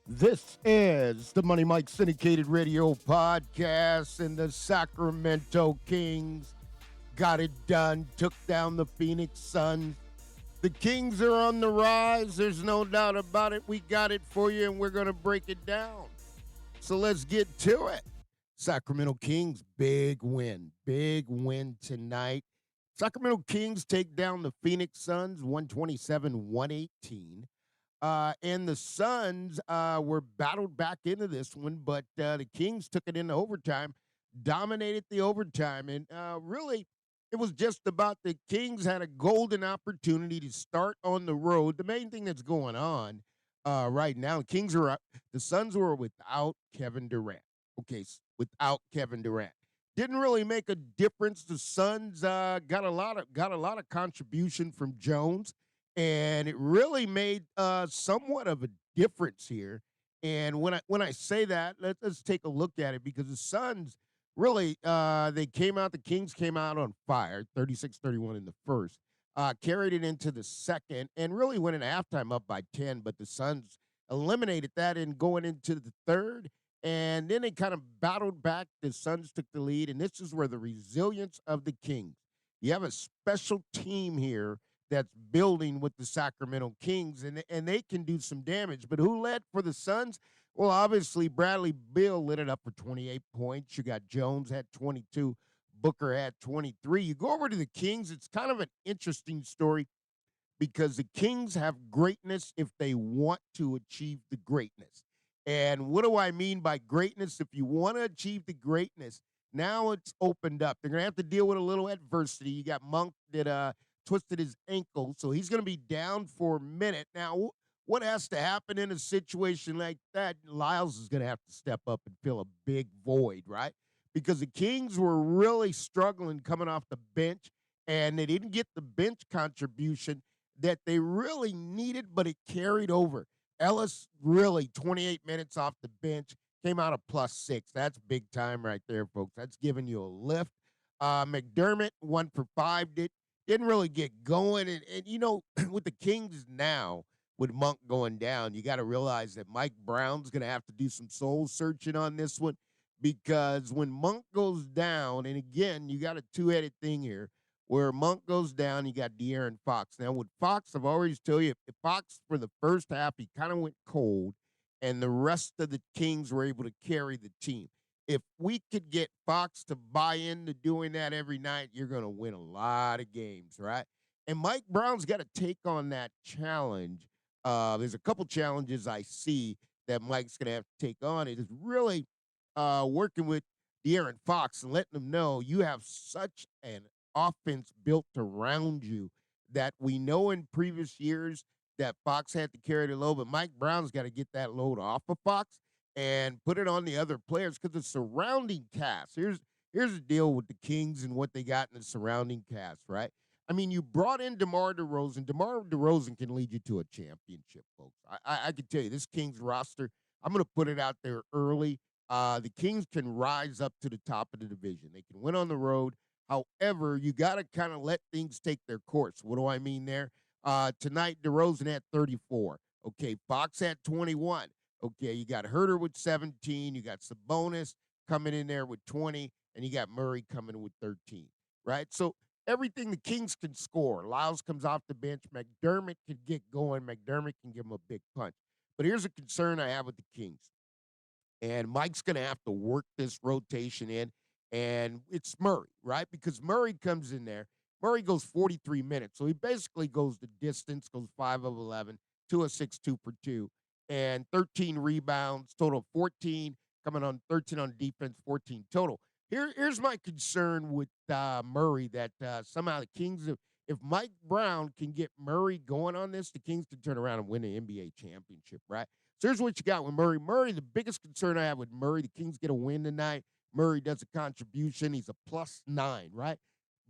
This is the Money Mike Syndicated Radio Podcast, and the Sacramento Kings got it done, took down the Phoenix Suns. The Kings are on the rise. There's no doubt about it. We got it for you, and we're going to break it down. So let's get to it. Sacramento Kings, big win. Big win tonight. Sacramento Kings take down the Phoenix Suns 127-118. And the Suns were battled back into this one, but the Kings took it into overtime, dominated the overtime, and really, it was just about the Kings had a golden opportunity to start on the road. The main thing that's going on right now, the Suns were without Kevin Durant. Okay, without Kevin Durant, didn't really make a difference. The Suns got a lot of contribution from Jones, and it really made somewhat of a difference here. And when I say that, let's take a look at it because the Suns really the Kings came out on fire, 36-31 in the first, carried it into the second, and really went in halftime up by 10. But the Suns eliminated that in going into the third. And then they kind of battled back. The Suns took the lead, and this is where the resilience of the Kings. You have a special team here that's building with the Sacramento Kings, and they can do some damage. But who led for the Suns? Well, obviously, Bradley Beal lit it up for 28 points. You got Jones had 22, Booker had 23. You go over to the Kings, it's kind of an interesting story because the Kings have greatness if they want to achieve the greatness. And what do I mean by greatness? If you want to achieve the greatness, now it's opened up. They're going to have to deal with a little adversity. You got Monk that twisted his ankle, so he's going to be down for a minute. Now, what has to happen in a situation like that? Lyles is going to have to step up and fill a big void, right? Because the Kings were really struggling coming off the bench, and they didn't get the bench contribution that they really needed, but it carried over. Ellis really 28 minutes off the bench, came out a +6. That's big time right there, folks. That's giving you a lift. McDermott 1 for 5 didn't really get going, and with the Kings now with Monk going down, you got to realize that Mike Brown's going to have to do some soul searching on this one because when Monk goes down, and again you got a two-headed thing here where Monk goes down, you got De'Aaron Fox. Now, with Fox, I've always told you, if Fox, for the first half, he kind of went cold, and the rest of the Kings were able to carry the team. If we could get Fox to buy into doing that every night, you're going to win a lot of games, right? And Mike Brown's got to take on that challenge. There's a couple challenges I see that Mike's going to have to take on. It is really working with De'Aaron Fox and letting him know you have such an offense built around you that we know in previous years that Fox had to carry the load, but Mike Brown's got to get that load off of Fox and put it on the other players because the surrounding cast. Here's the deal with the Kings and what they got in the surrounding cast, right? I mean, you brought in Demar Derozan. Demar Derozan can lead you to a championship, folks. I can tell you this Kings roster. I'm going to put it out there early. The Kings can rise up to the top of the division. They can win on the road. However, you got to kind of let things take their course. What do I mean there? Tonight, DeRozan had 34. Okay, Fox had 21. Okay, you got Herter with 17. You got Sabonis coming in there with 20, and you got Murray coming in with 13. Right? So everything the Kings can score. Lyles comes off the bench. McDermott can get going. McDermott can give him a big punch. But here's a concern I have with the Kings. And Mike's going to have to work this rotation in. And it's Murray, right? Because Murray comes in there. Murray goes 43 minutes. So he basically goes the distance, goes 5 of 11, 2 of 6, 2 for 2, and 13 rebounds, total of 14, coming on 13 on defense, 14 total. Here's my concern with Murray that somehow the Kings, if Mike Brown can get Murray going on this, the Kings can turn around and win the NBA championship, right? So here's what you got with Murray. Murray, the biggest concern I have with Murray, the Kings get a win tonight. Murray does a contribution. He's a +9, right?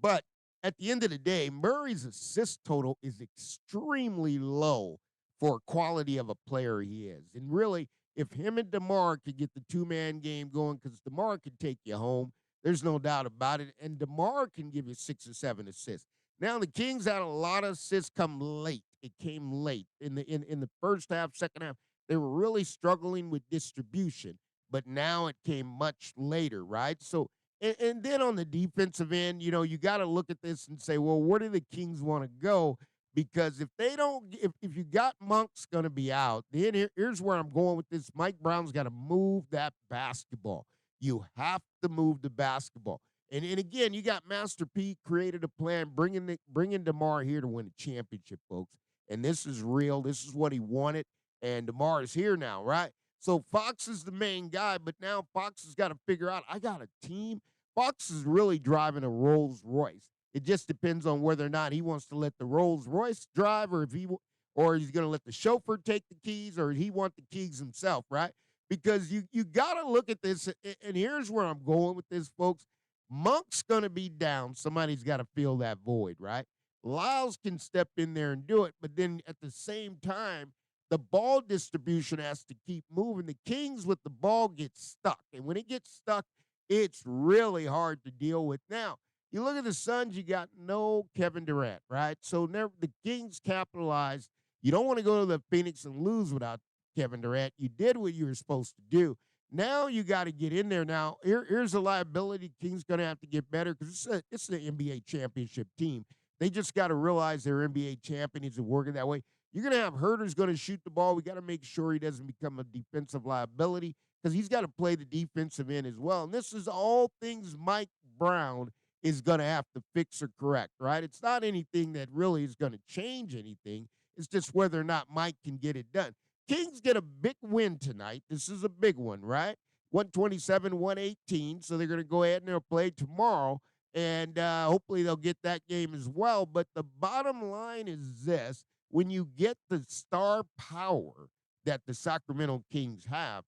But at the end of the day, Murray's assist total is extremely low for quality of a player he is. And really, if him and DeMar could get the two-man game going, because DeMar can take you home, there's no doubt about it. And DeMar can give you 6 or 7 assists. Now, the Kings had a lot of assists come late. It came late in the first half, second half. They were really struggling with distribution, but now it came much later, right? So, and then on the defensive end, you got to look at this and say, well, where do the Kings want to go? Because if they don't, if you got Monk's going to be out, then here's where I'm going with this. Mike Brown's got to move that basketball. You have to move the basketball. And again, you got Master P created a plan, bringing Demar here to win a championship, folks. And this is real. This is what he wanted. And Demar is here now, right? So Fox is the main guy, but now Fox has got to figure out, I got a team. Fox is really driving a Rolls Royce. It just depends on whether or not he wants to let the Rolls Royce drive, or he's going to let the chauffeur take the keys, or he want the keys himself, right? Because you got to look at this, and here's where I'm going with this, folks. Monk's going to be down. Somebody's got to fill that void, right? Lyles can step in there and do it, but then at the same time, the ball distribution has to keep moving. The Kings with the ball get stuck, and when it gets stuck, it's really hard to deal with. Now, you look at the Suns, you got no Kevin Durant, right? So the Kings capitalized. You don't want to go to the Phoenix and lose without Kevin Durant. You did what you were supposed to do. Now you got to get in there. Now, here's a liability. Kings going to have to get better because it's an NBA championship team. They just got to realize they're NBA champions and working that way. You're going to have Herter's going to shoot the ball. We got to make sure he doesn't become a defensive liability because he's got to play the defensive end as well. And this is all things Mike Brown is going to have to fix or correct, right? It's not anything that really is going to change anything. It's just whether or not Mike can get it done. Kings get a big win tonight. This is a big one, right? 127-118. So they're going to go ahead and they'll play tomorrow. And hopefully they'll get that game as well. But the bottom line is this. When you get the star power that the Sacramento Kings have,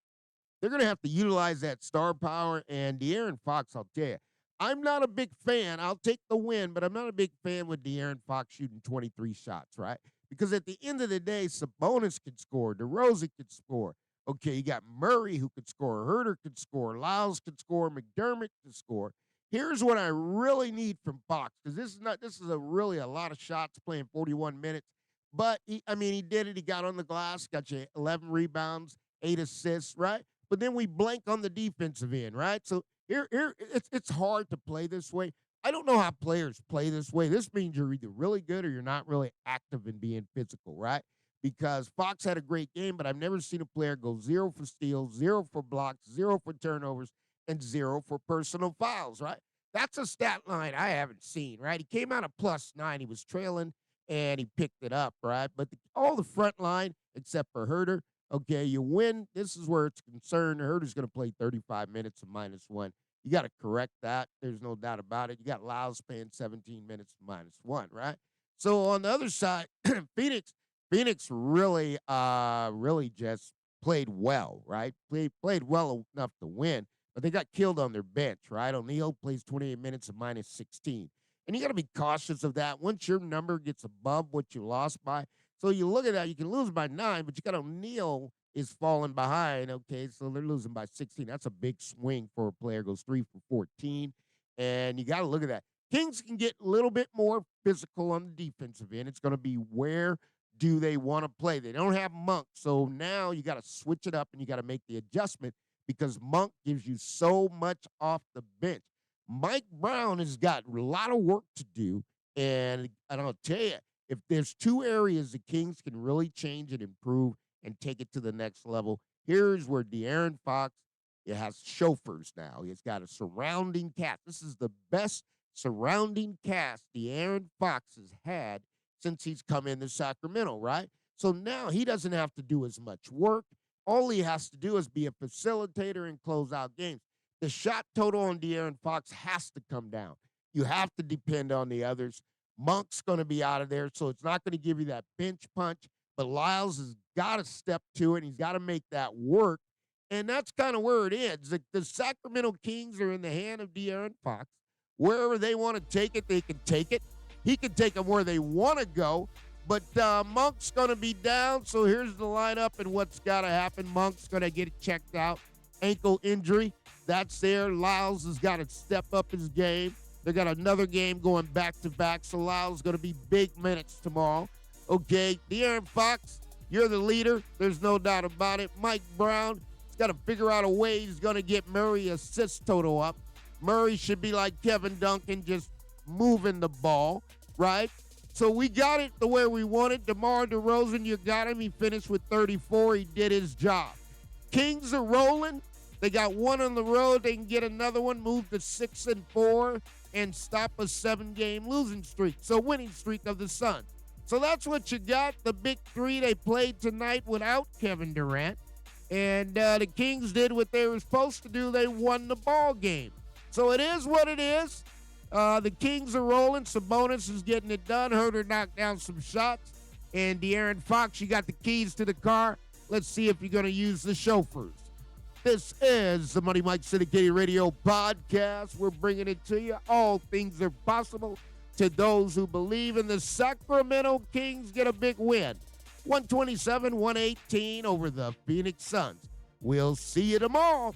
they're going to have to utilize that star power. And De'Aaron Fox, I'll tell you, I'm not a big fan. I'll take the win, but I'm not a big fan with De'Aaron Fox shooting 23 shots, right? Because at the end of the day, Sabonis could score. DeRozan could score. Okay, you got Murray who could score. Herter could score. Lyles could score. McDermott could score. Here's what I really need from Fox, because this is really a lot of shots playing 41 minutes. But, he did it. He got on the glass, got you 11 rebounds, 8 assists, right? But then we blank on the defensive end, right? So here it's hard to play this way. I don't know how players play this way. This means you're either really good or you're not really active in being physical, right? Because Fox had a great game, but I've never seen a player go 0 for steals, 0 for blocks, 0 for turnovers, and 0 for personal fouls, right? That's a stat line I haven't seen, right? He came out of +9. He was trailing, and he picked it up, right? But all the front line, except for Herter, okay, you win. This is where it's concerned. Herter's going to play 35 minutes of -1. You got to correct that. There's no doubt about it. You got Lyles playing 17 minutes of -1, right? So on the other side, Phoenix really just played well, right? Played well enough to win, but they got killed on their bench, right? O'Neal plays 28 minutes of -16. And you got to be cautious of that. Once your number gets above what you lost by, so you look at that, you can lose by 9, but you got O'Neal is falling behind. Okay, so they're losing by 16. That's a big swing for a player. Goes 3 for 14, and you got to look at that. Kings can get a little bit more physical on the defensive end. It's going to be where do they want to play? They don't have Monk, so now you got to switch it up and you got to make the adjustment because Monk gives you so much off the bench. Mike Brown has got a lot of work to do, and I'll tell you, if there's 2 areas the Kings can really change and improve and take it to the next level, here's where De'Aaron Fox, it has chauffeurs now. He's got a surrounding cast. This is the best surrounding cast De'Aaron Fox has had since he's come into Sacramento, right? So now he doesn't have to do as much work. All he has to do is be a facilitator and close out games. The shot total on De'Aaron Fox has to come down. You have to depend on the others. Monk's going to be out of there, so it's not going to give you that bench punch. But Lyles has got to step to it. He's got to make that work. And that's kind of where it is. The Sacramento Kings are in the hand of De'Aaron Fox. Wherever they want to take it, they can take it. He can take them where they want to go. But Monk's going to be down, so here's the lineup and what's got to happen. Monk's going to get it checked out. Ankle injury, that's there. Lyles has got to step up his game. They got another game going back-to-back, so Lyles is going to be big minutes tomorrow. Okay, De'Aaron Fox, You're the leader. There's no doubt about it. Mike Brown has got to figure out a way he's going to get Murray assist total up. Murray should be like Kevin Duncan, just moving the ball, right? So we got it the way we wanted. Demar Derozan, you got him. He finished with 34. He did his job. Kings are rolling. They got one on the road. They can get another one, move to 6-4, and stop a 7-game losing streak. So winning streak of the Suns. So that's what you got. The big three, they played tonight without Kevin Durant. And the Kings did what they were supposed to do. They won the ball game. So it is what it is. The Kings are rolling. Sabonis is getting it done. Herter knocked down some shots. And De'Aaron Fox, you got the keys to the car. Let's see if you're going to use the chauffeurs. This is the Money Mike Syndicated Radio Podcast. We're bringing it to you. All things are possible to those who believe in the Sacramento Kings. Get a big win. 127-118 over the Phoenix Suns. We'll see you tomorrow.